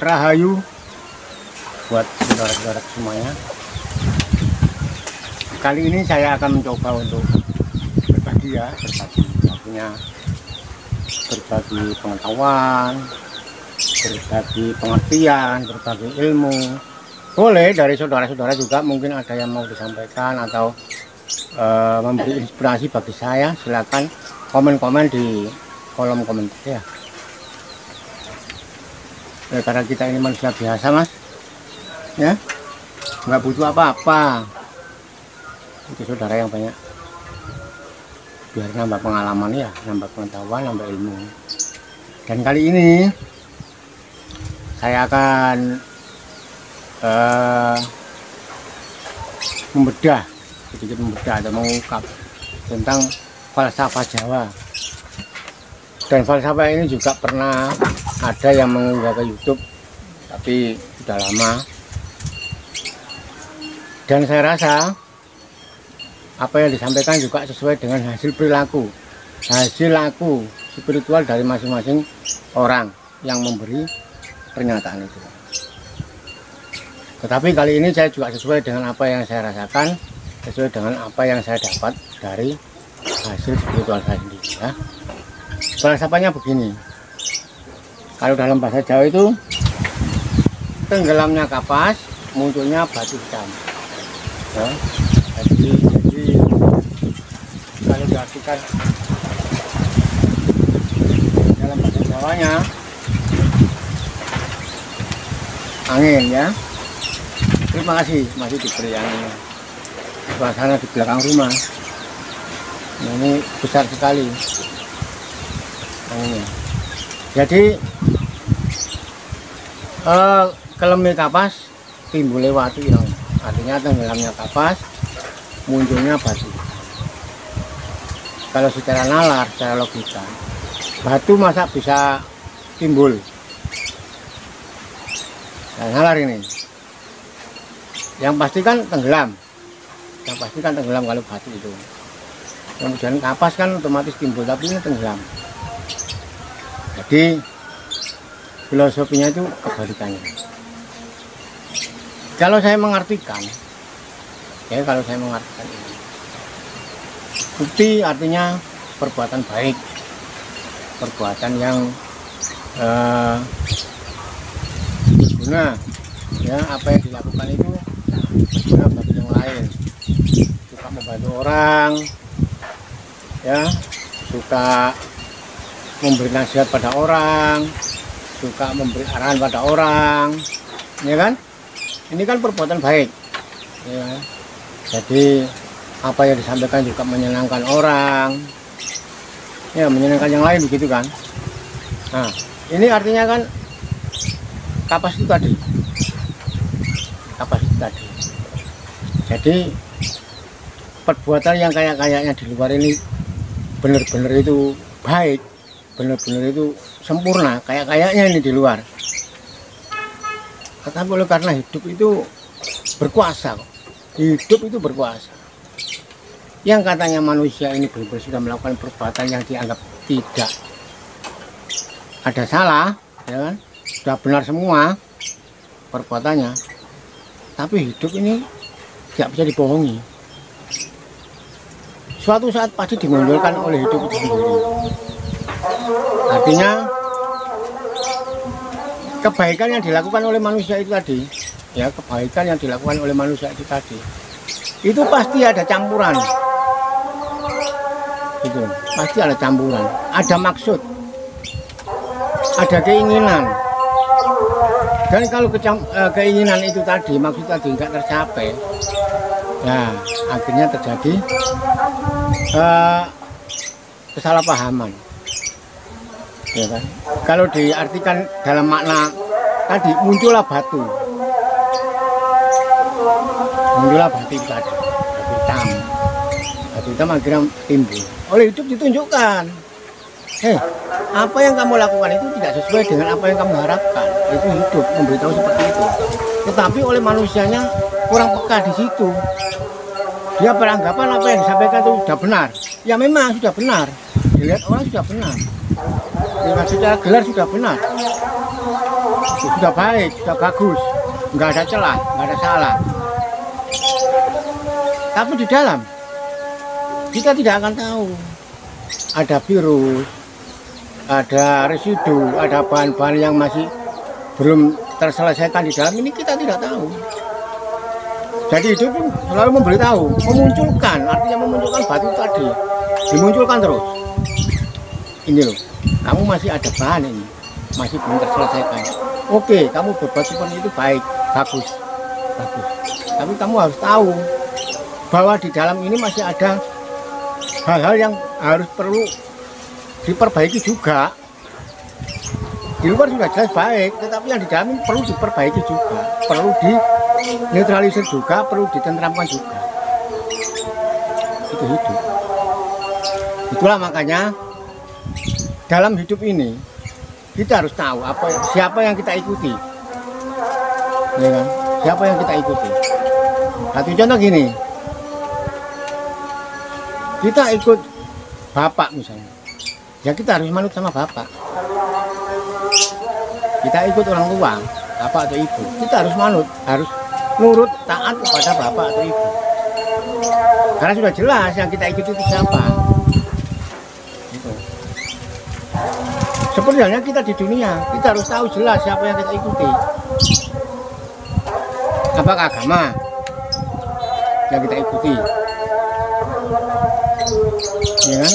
Rahayu buat saudara-saudara semuanya. Kali ini saya akan mencoba untuk berbagi artinya berbagi pengetahuan, berbagi pengertian, berbagi ilmu. Boleh dari saudara-saudara juga mungkin ada yang mau disampaikan atau memberi inspirasi bagi saya. Silakan komen-komen di kolom komentar ya. Karena kita ini manusia biasa, Mas, ya, nggak butuh apa-apa. Itu saudara yang banyak, biar nambah pengalaman ya, nambah pengetahuan, nambah ilmu. Dan kali ini saya akan sedikit membedah atau mengungkap tentang falsafah Jawa. Dan falsafah ini juga pernah ada yang mengunggah ke YouTube, tapi sudah lama. Dan saya rasa apa yang disampaikan juga sesuai dengan hasil perilaku, hasil laku spiritual dari masing-masing orang yang memberi pernyataan itu. Tetapi kali ini saya juga sesuai dengan apa yang saya rasakan, sesuai dengan apa yang saya dapat dari hasil spiritual saya sendiri ya. Falsafahnya begini, kalau dalam bahasa Jawa itu tenggelamnya kapas, munculnya batu hitam ya. Jadi kalau diartikan dalam bahasa Jawanya, angin ya. Terima kasih masih diberi angin. Suasana di belakang rumah ini besar sekali anginnya. Jadi kelemi kapas timbul watu yang artinya tenggelamnya kapas, munculnya batu. Kalau secara nalar, secara logika, batu masa bisa timbul? Nah, nalar ini yang pasti kan tenggelam, kalau batu itu. Kemudian kapas kan otomatis timbul, tapi ini tenggelam. Jadi filosofinya itu kebalikannya. Kalau saya mengartikan ini, bukti artinya perbuatan baik, perbuatan yang berguna ya. Apa yang dilakukan itu berguna bagi yang lain, suka membantu orang ya, suka memberi nasihat pada orang, suka memberi arahan pada orang ya kan. Ini kan perbuatan baik ya. Jadi apa yang disampaikan juga menyenangkan orang ya, menyenangkan yang lain begitu kan. Nah ini artinya kan kapas itu tadi. Jadi perbuatan yang kayaknya di luar ini benar-benar itu baik, benar-benar itu sempurna, kayaknya ini di luar. Tetapi oleh karena hidup itu berkuasa kok. Hidup itu berkuasa. Yang katanya manusia ini benar-benar sudah melakukan perbuatan yang dianggap tidak ada salah ya kan, sudah benar semua perbuatannya, tapi hidup ini tidak bisa dibohongi. Suatu saat pasti dimunculkan oleh hidup itu sendiri. Artinya kebaikan yang dilakukan oleh manusia itu tadi ya, kebaikan yang dilakukan oleh manusia itu tadi, itu pasti ada campuran. Itu pasti ada campuran, ada maksud, ada keinginan. Dan kalau keinginan itu tadi, maksud tadi nggak tercapai, ya akhirnya terjadi kesalahpahaman ya kan. Kalau diartikan dalam makna tadi, muncullah batu tadi, batu hitam akhirnya timbul. Oleh hidup ditunjukkan, apa yang kamu lakukan itu tidak sesuai dengan apa yang kamu harapkan. Itu hidup memberitahu seperti itu. Tetapi oleh manusianya kurang peka di situ. Dia beranggapan apa yang disampaikan itu sudah benar. Ya memang sudah benar, dilihat orang sudah benar, dengan secara gelar sudah benar, sudah sudah baik, sudah bagus, nggak ada celah, nggak ada salah. Tapi di dalam kita tidak akan tahu ada virus, ada residu, ada bahan-bahan yang masih belum terselesaikan di dalam ini, kita tidak tahu. Jadi itu pun selalu memberitahu, memunculkan, artinya memunculkan batu tadi, dimunculkan terus. Ini loh, kamu masih ada bahan ini, masih belum terselesaikan. Oke, kamu berbuat seperti itu baik, bagus, bagus. Tapi kamu harus tahu bahwa di dalam ini masih ada hal-hal yang harus perlu diperbaiki juga. Di luar sudah jelas baik, tetapi yang di dalam perlu diperbaiki juga, perlu dinetralisir juga, perlu ditentramkan juga. Itu hidup. Itulah makanya dalam hidup ini kita harus tahu siapa yang kita ikuti, ya kan? Siapa yang kita ikuti. Satu contoh gini, kita ikut bapak misalnya, ya kita harus manut sama bapak. Kita ikut orang tua, bapak atau ibu, kita harus manut, harus nurut, taat kepada bapak atau ibu. Karena sudah jelas yang kita ikuti itu siapa. Gitu. Seperti halnya kita di dunia, kita harus tahu jelas siapa yang kita ikuti. Apakah agama yang kita ikuti, ya kan?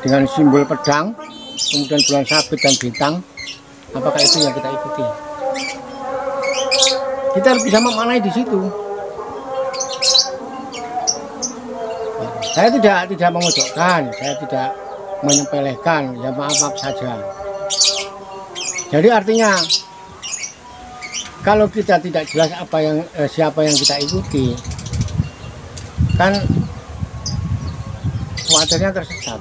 Dengan simbol pedang, kemudian bulan sabit dan bintang, apakah itu yang kita ikuti? Kita harus bisa memaknai di situ. Saya tidak memojokkan, saya tidak menyepelekan, ya maaf saja. Jadi artinya kalau kita tidak jelas siapa yang kita ikuti, kan khawatirnya tersesat.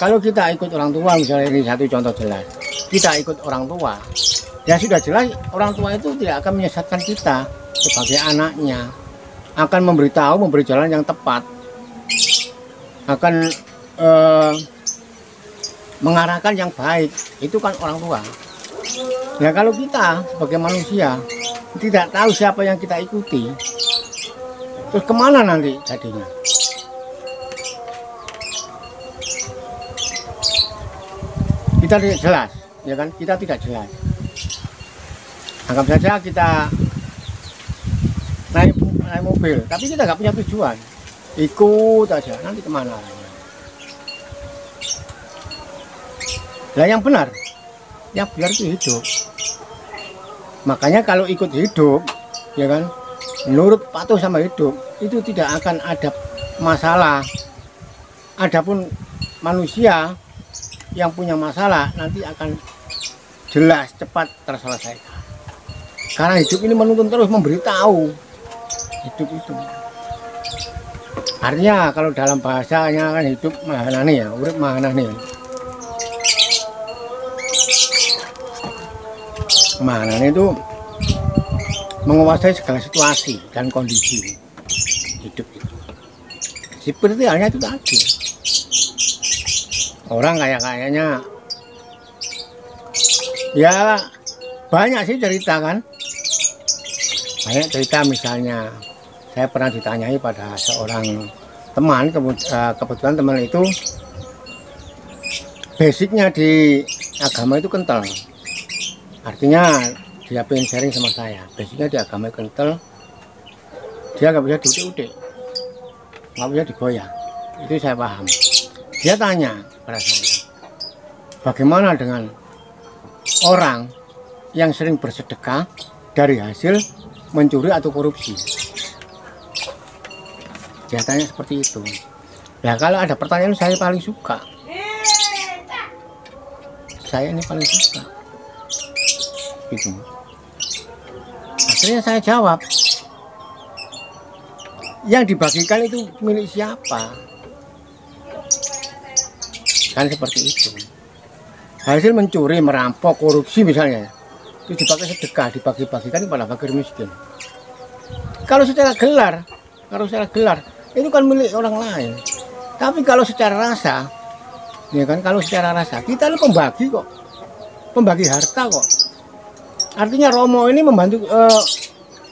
Kalau kita ikut orang tua, misalnya ini satu contoh jelas, kita ikut orang tua, ya sudah jelas orang tua itu tidak akan menyesatkan kita sebagai anaknya, akan memberitahu, memberi jalan yang tepat, akan mengarahkan yang baik. Itu kan orang tua. Nah kalau kita sebagai manusia tidak tahu siapa yang kita ikuti, terus kemana nanti jadinya? Kita tidak jelas, ya kan? Kita tidak jelas. Anggap saja kita naik mobil, tapi kita nggak punya tujuan, ikut aja, nanti kemana? Lah yang benar itu hidup. Makanya kalau ikut hidup, ya kan, nurut patuh sama hidup, itu tidak akan ada masalah. Adapun manusia yang punya masalah nanti akan jelas cepat terselesaikan. Karena hidup ini menuntun terus memberitahu hidup itu. Artinya kalau dalam bahasanya kan hidup mahanani ya, urip mahanani. Mahanani itu menguasai segala situasi dan kondisi hidup itu. Seperti halnya itu tadi. Orang kayaknya ya banyak sih cerita kan, banyak cerita. Misalnya saya pernah ditanyai pada seorang teman, kebetulan teman itu basicnya di agama itu kental, artinya dia pengen sharing sama saya. Basicnya di agama itu kental, dia nggak bisa diudik-udik, nggak bisa digoyah, itu saya paham. Dia tanya pada saya, bagaimana dengan orang yang sering bersedekah dari hasil mencuri atau korupsi? Dia tanya seperti itu. Nah kalau ada pertanyaan saya paling suka, saya ini paling suka gitu. Akhirnya saya jawab, yang dibagikan itu milik siapa? Kan seperti itu. Hasil mencuri, merampok, korupsi misalnya, itu dipakai sedekah, dibagi-bagikan kepada fakir miskin. Kalau secara gelar itu kan milik orang lain. Tapi kalau secara rasa Ya kan, kalau secara rasa kita ini pembagi kok, pembagi harta kok. Artinya Romo ini membantu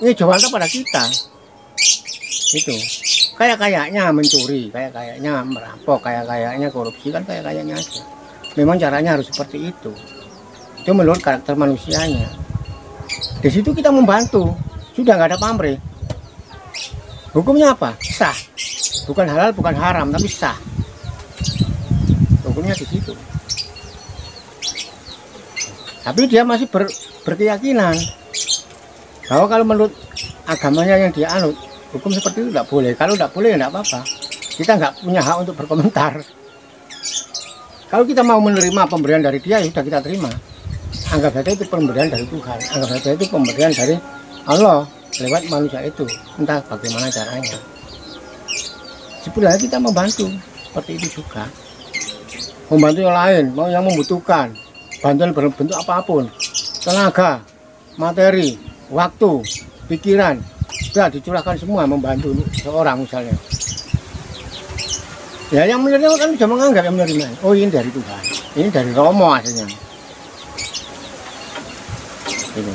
ngejual harta pada kita. Itu kayaknya mencuri, kayaknya merampok, kayaknya korupsi, kan kayaknya aja. Memang caranya harus seperti itu. Itu menurut karakter manusianya. Di situ kita membantu, sudah nggak ada pamrih. Hukumnya apa? Sah. Bukan halal, bukan haram, tapi sah. Hukumnya di situ. Tapi dia masih berkeyakinan bahwa kalau menurut agamanya yang dia anut, hukum seperti itu tidak boleh. Kalau tidak boleh, tidak apa-apa. Kita nggak punya hak untuk berkomentar. Kalau kita mau menerima pemberian dari dia, ya sudah kita terima. Anggap saja itu pemberian dari Tuhan. Anggap saja itu pemberian dari Allah lewat manusia itu. Entah bagaimana caranya. Sebenarnya kita membantu seperti itu juga. Membantu yang lain, mau yang membutuhkan. Bantuan berbentuk apapun. Tenaga, materi, waktu, pikiran. Sudah dicurahkan semua membantu seorang misalnya. Ya yang menerima kan sudah menganggap yang menerima. Oh ini dari Tuhan, ini dari Romo aslinya. Gitu.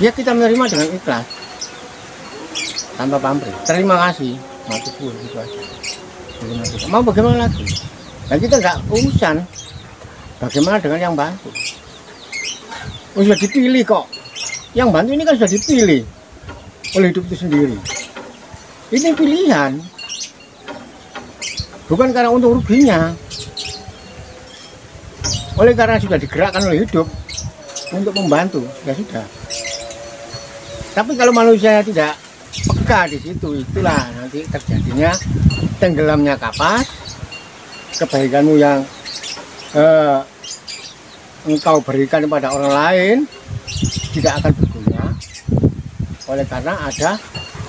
Ya kita menerima dengan ikhlas, tanpa pamrih. Terima kasih, mati pun gitu aja. Mau bagaimana lagi? Nah kita nggak urusan bagaimana dengan yang bantu. Oh, sudah dipilih kok. Yang bantu ini kan sudah dipilih oleh hidup itu sendiri. Ini pilihan. Bukan karena untung ruginya. Oleh karena sudah digerakkan oleh hidup untuk membantu, ya sudah. Tapi kalau manusia tidak peka di situ, itulah nanti terjadinya tenggelamnya kapas. Kebaikanmu yang engkau berikan kepada orang lain tidak akan berguna. Oleh karena ada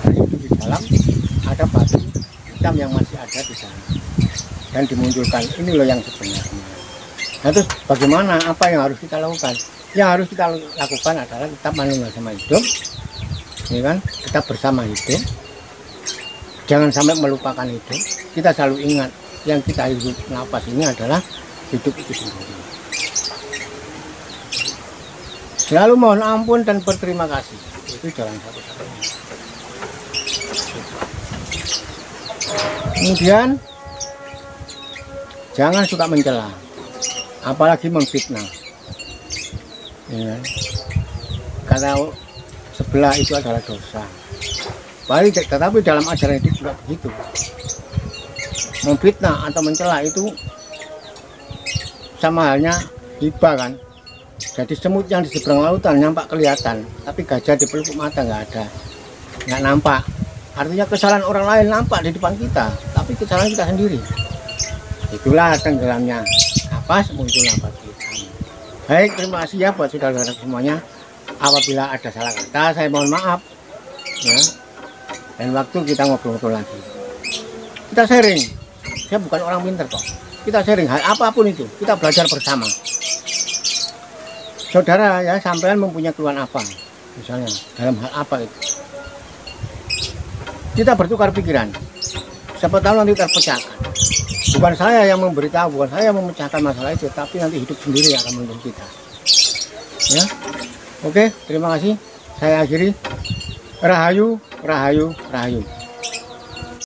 itu di dalam, ada batu hitam yang masih ada di sana. Dan dimunculkan, ini loh yang sebenarnya. Nah terus bagaimana, apa yang harus kita lakukan? Yang harus kita lakukan adalah tetap menunggu sama hidup, ya kan? Tetap bersama hidup, jangan sampai melupakan hidup. Kita selalu ingat yang kita hidup nafas ini adalah hidup itu sendiri. Selalu mohon ampun dan berterima kasih, itu jalan satu-satunya. Kemudian jangan suka mencela, apalagi memfitnah. Ya. Karena sebelah itu adalah dosa. Tetapi dalam ajaran itu juga begitu. Memfitnah atau mencela itu sama halnya hibah kan. Jadi semut yang di seberang lautan nampak kelihatan, tapi gajah di pelupuk mata nggak ada, nggak nampak. Artinya kesalahan orang lain nampak di depan kita, tapi kesalahan kita sendiri. Itulah tenggelamnya kapas, munculnya batu hitam. Baik, terima kasih ya buat saudara-saudara semuanya. Apabila ada salah kata, saya mohon maaf. Ya. Dan waktu kita ngobrol-ngobrol lagi. Kita sharing. Saya bukan orang pintar kok. Kita sharing hal apapun itu. Kita belajar bersama. Saudara ya, sampean mempunyai keluhan apa? Misalnya dalam hal apa itu? Kita bertukar pikiran. Siapa tahu nanti terpecahkan. Bukan saya yang memberitahu, bukan saya yang memecahkan masalah itu, tapi nanti hidup sendiri yang akan menuntut kita. Ya, oke, terima kasih. Saya akhiri. Rahayu, rahayu, rahayu.